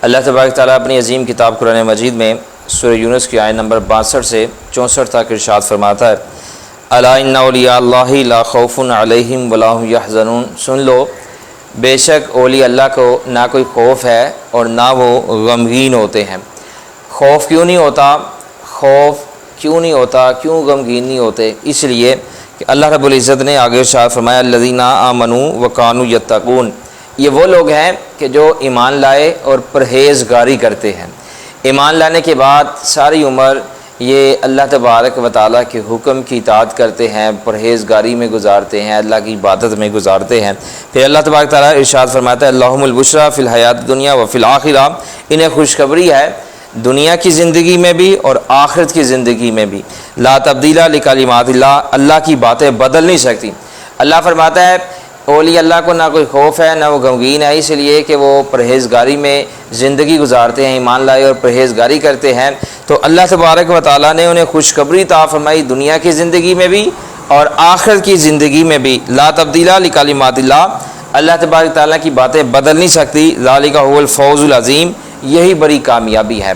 اللہ تبارک تعالیٰ اپنی عظیم کتاب قرآن مجید میں سورہ یونس کی آیت نمبر 62 سے 64 تک ارشاد فرماتا ہے، الا ان اولیاء اللہ لا خوف علیہم ولا هم یحزنون، سن لو بے شک اولیاء اللہ کو نہ کوئی خوف ہے اور نہ وہ غمگین ہوتے ہیں۔ خوف کیوں نہیں ہوتا، کیوں غمگین نہیں ہوتے؟ اس لیے کہ اللہ رب العزت نے آگے ارشاد فرمایا الذین آمنوا وکانوا یتقون، یہ وہ لوگ ہیں کہ جو ایمان لائے اور پرہیزگاری کرتے ہیں۔ ایمان لانے کے بعد ساری عمر یہ اللہ تبارک و تعالیٰ کے حکم کی اطاعت کرتے ہیں، پرہیزگاری میں گزارتے ہیں، اللہ کی عبادت میں گزارتے ہیں۔ پھر اللہ تبارک تعالیٰ ارشاد فرماتا ہے اللہم البشریٰ فی الحیات دنیا و فی الآخرہ، انہیں خوشخبری ہے دنیا کی زندگی میں بھی اور آخرت کی زندگی میں بھی۔ لا تبدیل لکلمات اللہ، اللہ کی باتیں بدل نہیں سکتی۔ اللہ فرماتا ہے اولیاء اللہ کو نہ کوئی خوف ہے نہ وہ غمگین ہے، اس لیے کہ وہ پرہیزگاری میں زندگی گزارتے ہیں، ایمان لائے اور پرہیزگاری کرتے ہیں۔ تو اللہ تبارک و تعالیٰ نے انہیں خوشخبری عطا فرمائی دنیا کی زندگی میں بھی اور آخرت کی زندگی میں بھی۔ لا تبدیل لکلمات اللہ، اللہ تبارک تعالیٰ کی باتیں بدل نہیں سکتی۔ ذالک هو الفوز العظیم، یہی بڑی کامیابی ہے۔